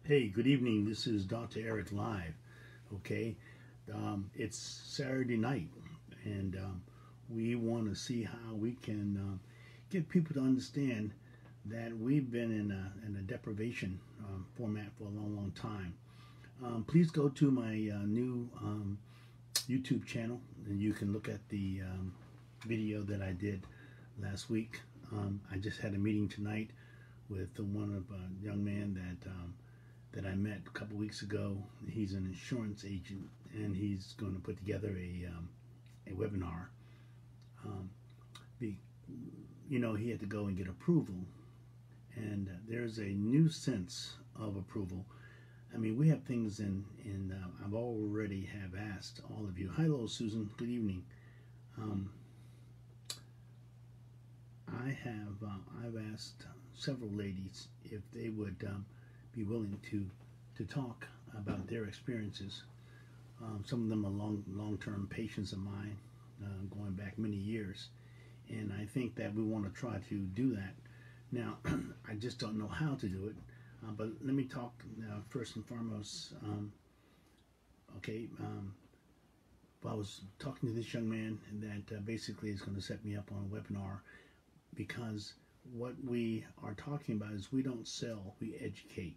Hey, good evening. This is Dr. Eric Live. Okay, it's Saturday night, and we want to see how we can get people to understand that we've been in a deprivation format for a long, long time. Please go to my new YouTube channel, and you can look at the video that I did last week. I just had a meeting tonight with one of a young man that I met a couple weeks ago. He's an insurance agent, and he's going to put together a webinar. Um, be, he had to go and get approval, and there's a new sense of approval. I mean, we have things in I've already have asked all of you. Hello, Susan. Good evening. Um, I've asked several ladies if they would be willing to talk about their experiences. Some of them are long-term patients of mine, going back many years, and I think that we want to try to do that. Now, I just don't know how to do it, but let me talk first and foremost. Okay, I was talking to this young man that basically is going to set me up on a webinar, because what we are talking about is we don't sell, we educate.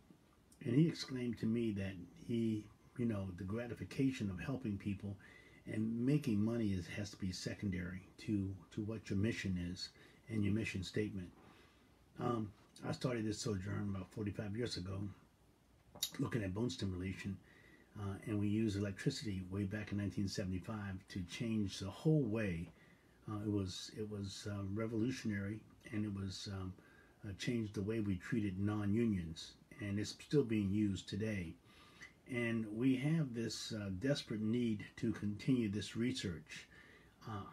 And he exclaimed to me that the gratification of helping people and making money has to be secondary to what your mission is and your mission statement. I started this sojourn about 45 years ago, looking at bone stimulation, and we used electricity way back in 1975 to change the whole way. It was revolutionary, and it was changed the way we treated non-unions, and it's still being used today. And we have this desperate need to continue this research.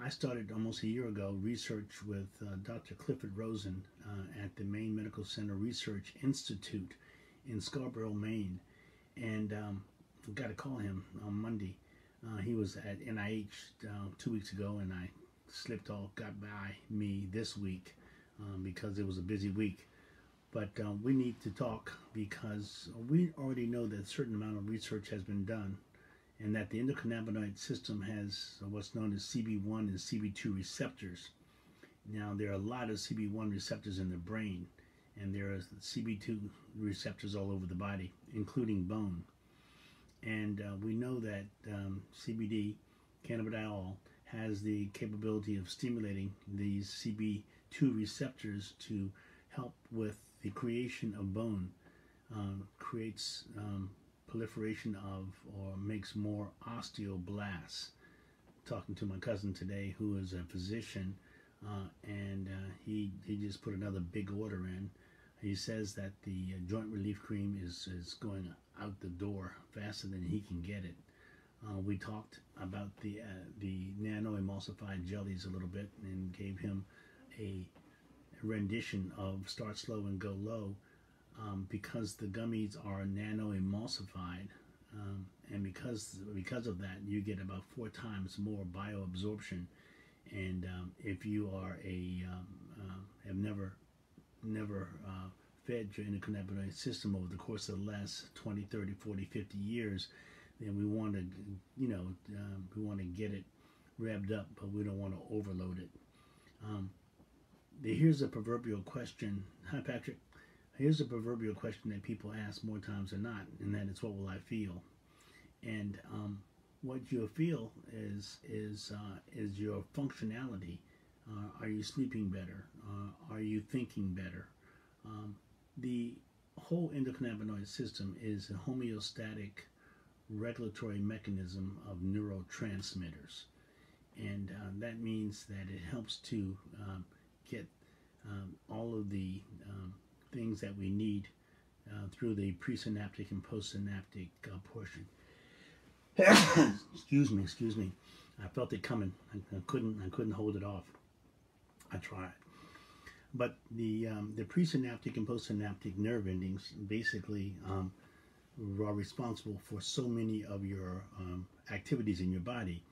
I started almost a year ago research with Dr. Clifford Rosen at the Maine Medical Center Research Institute in Scarborough, Maine, and got to call him on Monday. He was at NIH 2 weeks ago, and I got by me this week because it was a busy week. But we need to talk, because we already know that a certain amount of research has been done, and that the endocannabinoid system has what's known as CB1 and CB2 receptors. Now, there are a lot of CB1 receptors in the brain, and there are CB2 receptors all over the body, including bone. And we know that CBD, cannabidiol, has the capability of stimulating these CB2 receptors to help with the creation of bone, creates proliferation of, or makes more osteoblasts. Talking to my cousin today, who is a physician, and he just put another big order in. He says that the joint relief cream is going out the door faster than he can get it. We talked about the nano emulsified jellies a little bit, and gave him a rendition of Start Slow and Go Low, because the gummies are nano emulsified, and because of that, you get about 4 times more bioabsorption. And if you are have never fed your endocannabinoid system over the course of the last 20, 30, 40, 50 years, then we want to we want to get it revved up, but we don't want to overload it. Here's a proverbial question. Hi, Patrick. Here's a proverbial question that people ask more times than not, and that is, what will I feel? And what you'll feel is your functionality. Are you sleeping better? Are you thinking better? The whole endocannabinoid system is a homeostatic regulatory mechanism of neurotransmitters, and that means that it helps to get all of the things that we need through the presynaptic and postsynaptic portion. Excuse me. I felt it coming. I couldn't hold it off. I tried. But the presynaptic and postsynaptic nerve endings basically are responsible for so many of your activities in your body,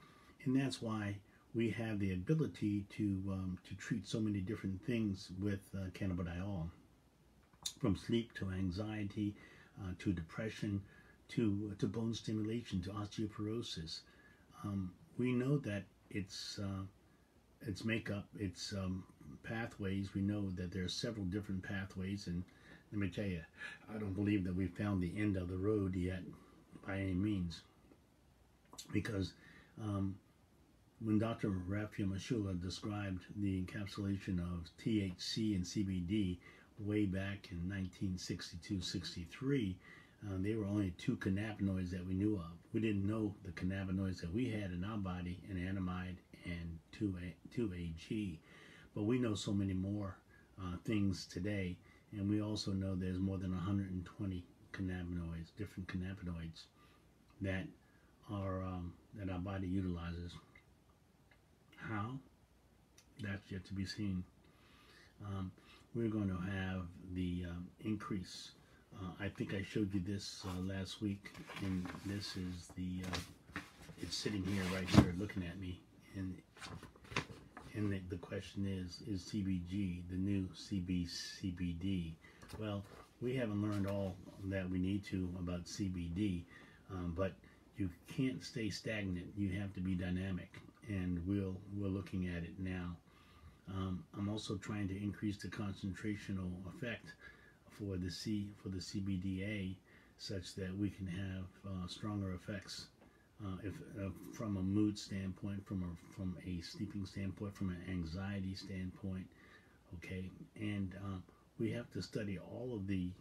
and that's why we have the ability to treat so many different things with cannabidiol, from sleep to anxiety, to depression, to bone stimulation, to osteoporosis. We know that its makeup, its pathways. We know that there are several different pathways, and let me tell you, I don't believe that we found the end of the road yet, by any means, because when Dr. Raphael Mashula described the encapsulation of THC and CBD way back in 1962-63, there were only two cannabinoids that we knew of. We didn't know the cannabinoids that we had in our body, anandamide and 2-AG. But we know so many more things today, and we also know there's more than 120 cannabinoids, different cannabinoids that are that our body utilizes. How? That's yet to be seen. We're going to have the increase. I think I showed you this last week, and this is the. It's sitting here, right here, looking at me, and the question is CBG the new CBD? Well, we haven't learned all that we need to about CBD, but you can't stay stagnant. You have to be dynamic, and we're looking at it now. I'm also trying to increase the concentrational effect for the CBDA, such that we can have stronger effects. If from a mood standpoint, from a sleeping standpoint, from an anxiety standpoint, okay, and we have to study all of the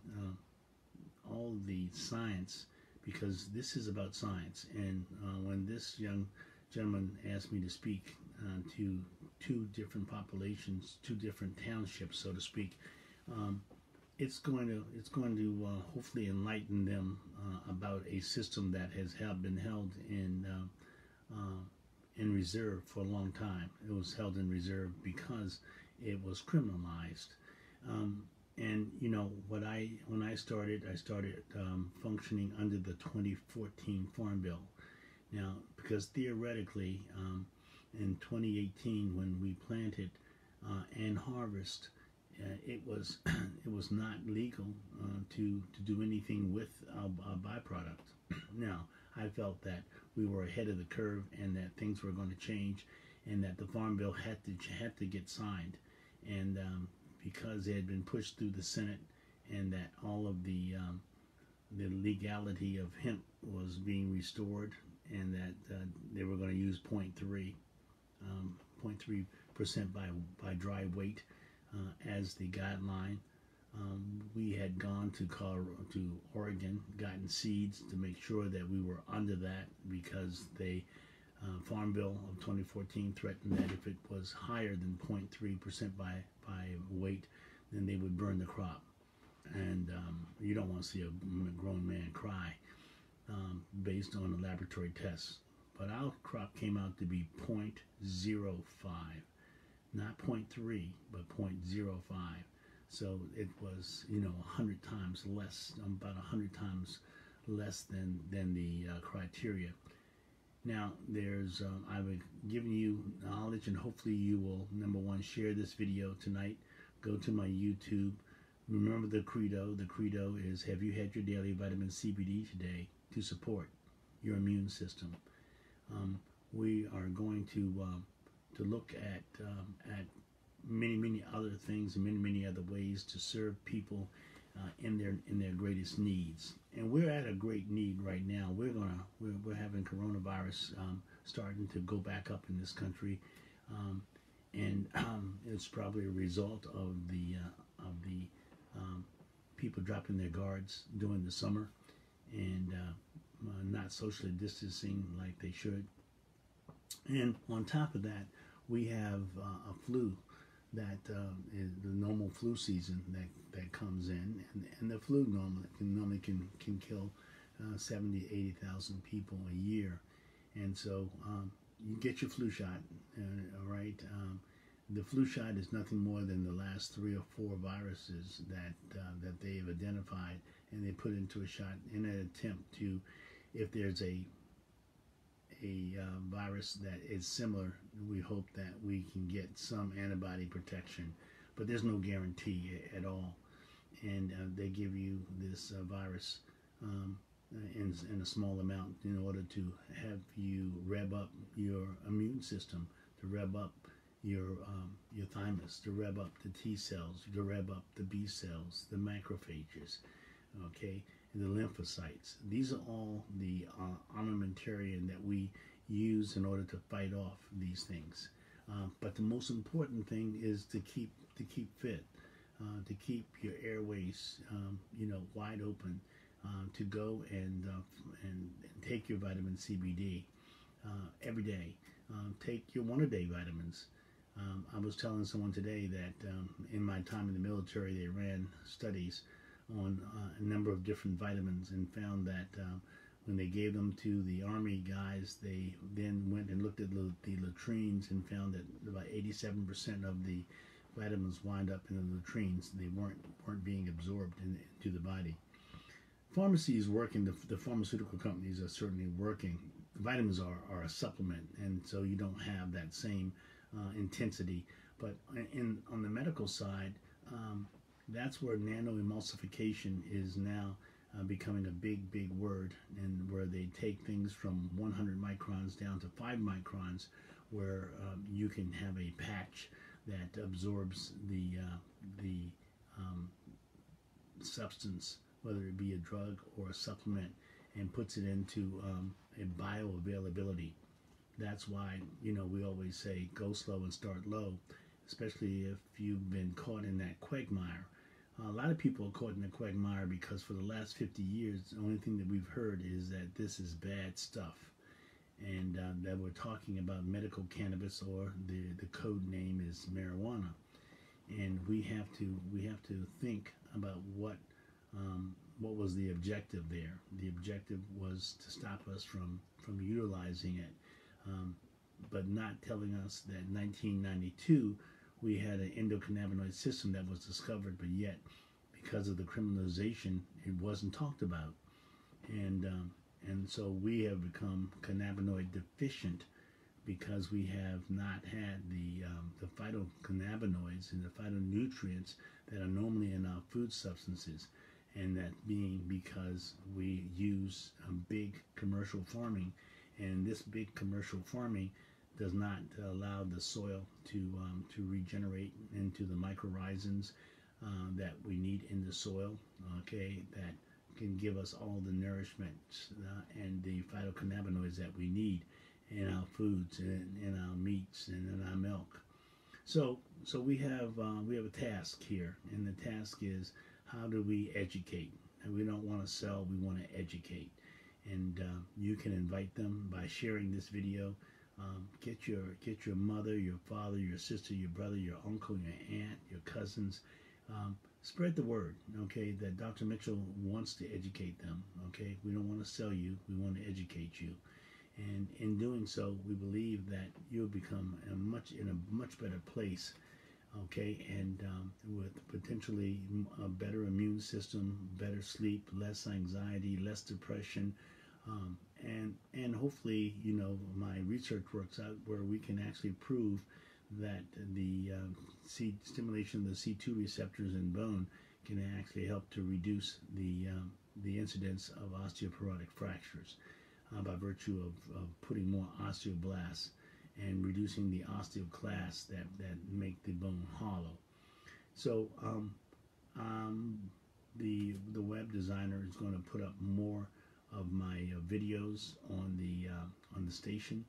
science, because this is about science. And when this young gentleman asked me to speak to two different populations, two different townships, so to speak, it's going to hopefully enlighten them about a system that has been held in reserve for a long time. It was held in reserve because it was criminalized. And you know, when I started functioning under the 2014 Farm Bill. Now, because theoretically, in 2018, when we planted and harvest, it was not legal to do anything with our byproduct. Now, I felt that we were ahead of the curve, and that things were going to change, and that the Farm Bill had to get signed, and because it had been pushed through the Senate, and that all of the legality of hemp was being restored, and that they were going to use 0.3% by dry weight as the guideline. We had gone to Oregon, gotten seeds to make sure that we were under that, because the Farm Bill of 2014 threatened that if it was higher than 0.3% by weight, then they would burn the crop. And you don't want to see a grown man cry based on a laboratory test. But our crop came out to be 0.05, not 0.3, but 0.05. So it was, 100 times less, about 100 times less than the criteria. Now, there's I've given you knowledge, and hopefully you will, number one, share this video tonight. Go to my YouTube. Remember the credo. The credo is, have you had your daily vitamin CBD today to support your immune system? We are going to look at many other things, and many other ways to serve people in their greatest needs. And we're at a great need right now. We're having coronavirus starting to go back up in this country, and it's probably a result of the people dropping their guards during the summer, and not socially distancing like they should. And on top of that, we have a flu that is the normal flu season that comes in, and the flu normally can kill 70,000 to 80,000 people a year. And so you get your flu shot, all right. The flu shot is nothing more than the last 3 or 4 viruses that they've identified, and they put into a shot in an attempt to, if there's a virus that is similar, we hope that we can get some antibody protection, but there's no guarantee at all. And they give you this virus in a small amount in order to have you rev up your immune system, to rev up your thymus, to rev up the T cells, to rev up the B cells, the macrophages, okay, the lymphocytes. These are all the armamentarium that we use in order to fight off these things. But the most important thing is to keep fit, to keep your airways, wide open, to go and take your vitamin CBD every day. Take your one-a-day vitamins. I was telling someone today that in my time in the military, they ran studies on a number of different vitamins and found that when they gave them to the Army guys, they then went and looked at the latrines and found that about 87% of the vitamins wind up in the latrines. They weren't being absorbed into the body. Pharmacy is working. The pharmaceutical companies are certainly working. Vitamins are a supplement, and so you don't have that same intensity. But on the medical side, that's where nanoemulsification is now becoming a big word, and where they take things from 100 microns down to 5 microns, where you can have a patch that absorbs the substance, whether it be a drug or a supplement, and puts it into a bioavailability. That's why, we always say go slow and start low, especially if you've been caught in that quagmire. A lot of people are caught in the quagmire because for the last 50 years, the only thing that we've heard is that this is bad stuff, and that we're talking about medical cannabis, or the code name is marijuana. And we have to think about what was the objective there. The objective was to stop us from utilizing it, but not telling us that in 1992 we had an endocannabinoid system that was discovered, but yet because of the criminalization, it wasn't talked about, and so we have become cannabinoid deficient because we have not had the phytocannabinoids and the phytonutrients that are normally in our food substances, and that being because we use big commercial farming, and this big commercial farming does not allow the soil to regenerate into the mycorrhizins that we need in the soil, okay, that can give us all the nourishment and the phytocannabinoids that we need in our foods and in our meats and in our milk. So we have a task here, and the task is, how do we educate? And we don't want to sell, we want to educate. And you can invite them by sharing this video. Get your mother, your father, your sister, your brother, your uncle, your aunt, your cousins. Spread the word, okay, that Dr. Mitchell wants to educate them, okay? We don't want to sell you, we want to educate you. And in doing so, we believe that you'll become in a much better place, okay, and with potentially a better immune system, better sleep, less anxiety, less depression, and hopefully, my research works out where we can actually prove that the stimulation of the C2 receptors in bone can actually help to reduce the incidence of osteoporotic fractures by virtue of putting more osteoblasts and reducing the osteoclasts that make the bone hollow. So the web designer is going to put up more of my videos on the station,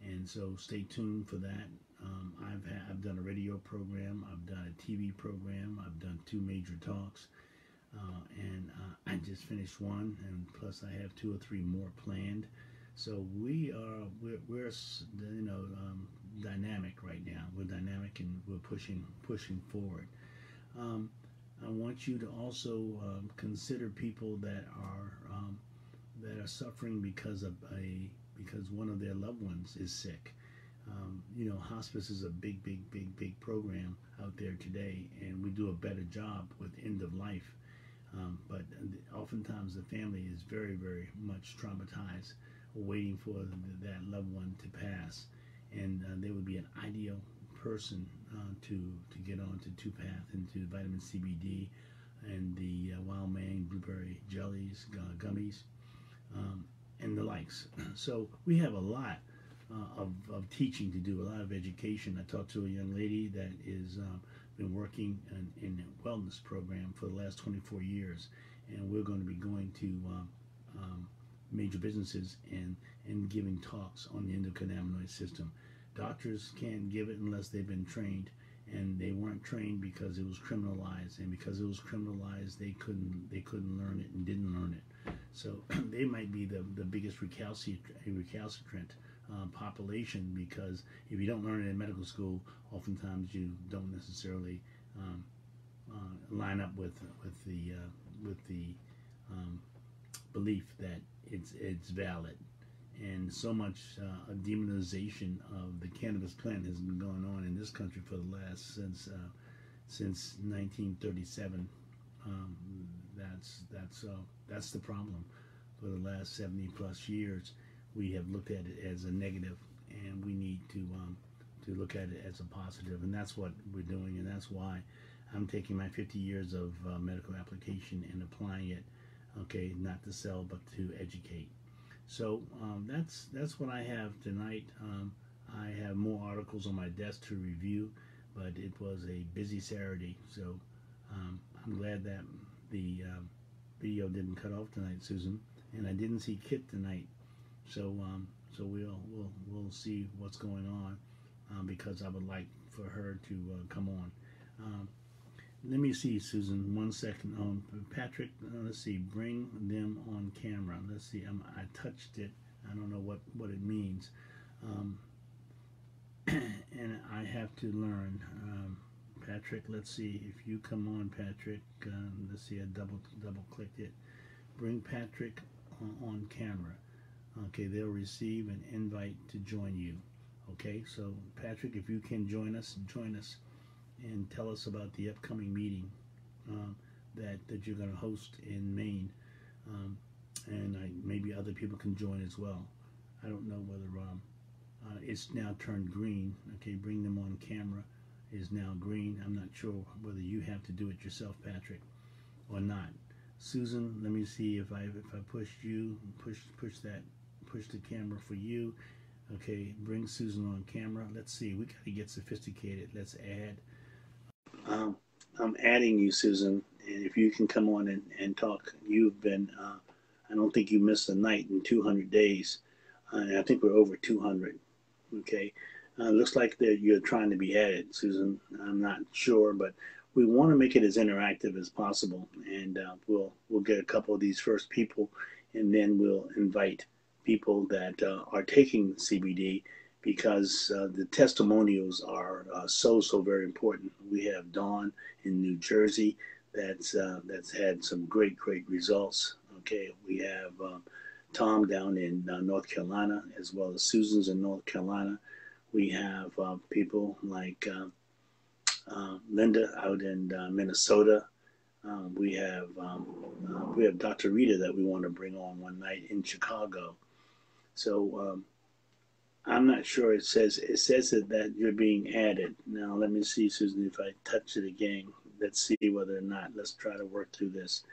and so stay tuned for that. I've done a radio program, I've done a TV program, I've done 2 major talks, and I just finished one, and plus I have 2 or 3 more planned. So we're dynamic right now. We're dynamic, and we're pushing forward. I want you to also consider people that are suffering because one of their loved ones is sick. Hospice is a big program out there today, and we do a better job with end of life. But oftentimes the family is very much traumatized, waiting for that loved one to pass, and they would be an ideal person to get on to 2-path into vitamin CBD and the wild man blueberry jellies, gummies, and the likes. So we have a lot of teaching to do, a lot of education. I talked to a young lady that is been working in a wellness program for the last 24 years, and we're going to be going to major businesses and giving talks on the endocannabinoid system. Doctors can't give it unless they've been trained, and they weren't trained because it was criminalized, and because it was criminalized, they couldn't learn it and didn't learn it. So they might be the biggest recalcitrant population, because if you don't learn it in medical school, oftentimes you don't necessarily line up with the belief that it's valid. And so much demonization of the cannabis plant has been going on in this country for the last since 1937. That's the problem. For the last 70 plus years, we have looked at it as a negative, and we need to look at it as a positive, and that's what we're doing, and that's why I'm taking my 50 years of medical application and applying it. Okay, not to sell, but to educate. So that's what I have tonight. I have more articles on my desk to review, but it was a busy Saturday, so I'm glad that the video didn't cut off tonight, Susan, and I didn't see Kit tonight. So so we'll see what's going on, because I would like for her to come on. Let me see, Susan, 1 second. Patrick, let's see, bring them on camera. Let's see, I touched it. I don't know what it means. And I have to learn. Patrick, let's see, if you come on, Patrick, let's see, I double clicked it. Bring Patrick on camera. Okay, they'll receive an invite to join you. Okay, so Patrick, if you can join us and tell us about the upcoming meeting that you're going to host in Maine, and maybe other people can join as well. I don't know whether it's now turned green. Okay, bring them on camera is now green. I'm not sure whether you have to do it yourself, Patrick, or not. Susan, let me see if I pushed you, push the camera for you. Okay, bring Susan on camera. Let's see, we got to get sophisticated. Let's add. I'm adding you, Susan, and if you can come on and talk. You've been, I don't think you missed a night in 200 days. I think we're over 200. Okay, looks like that you're trying to be added, Susan. I'm not sure, but we want to make it as interactive as possible, and we'll get a couple of these first people, and then we'll invite people that are taking CBD, because the testimonials are so very important. We have Dawn in New Jersey that's had some great results. Okay, we have Tom down in North Carolina, as well as Susan's in North Carolina. We have people like Linda out in Minnesota. We have Dr. Rita that we want to bring on one night in Chicago. So I'm not sure. It says that you're being added. Now let me see, Susan, if I touch it again. Let's see whether or not. Let's try to work through this.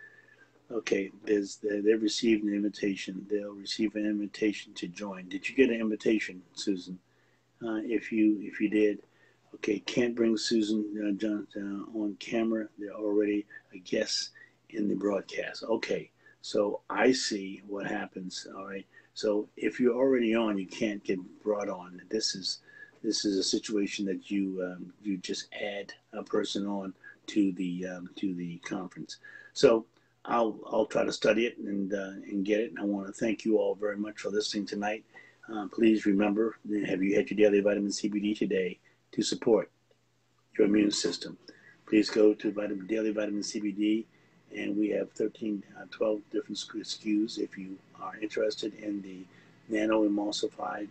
Okay, they've received an invitation. They'll receive an invitation to join. Did you get an invitation, Susan? If you did, okay, can't bring Susan Johnson on camera. They're already a guest in the broadcast. Okay, so I see what happens. All right. So if you're already on, you can't get brought on. This is a situation that you just add a person on to the conference. So I'll try to study it and get it. And I want to thank you all very much for listening tonight. Please remember, have you had your daily vitamin CBD today to support your immune system? Please go to Daily Vitamin CBD, and we have 12 different SKUs. If you are interested in the nano emulsified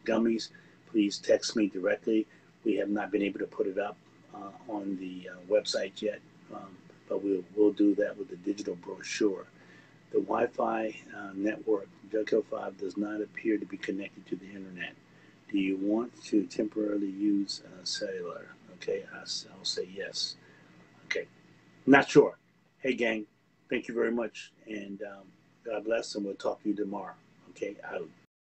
gummies, please text me directly. We have not been able to put it up on the website yet, but we'll do that with the digital brochure. The Wi-Fi network, JUCO 5, does not appear to be connected to the internet. Do you want to temporarily use cellular? Okay, I'll say yes. Okay, not sure. Hey, gang, thank you very much. And God bless, and we'll talk to you tomorrow. Okay, out.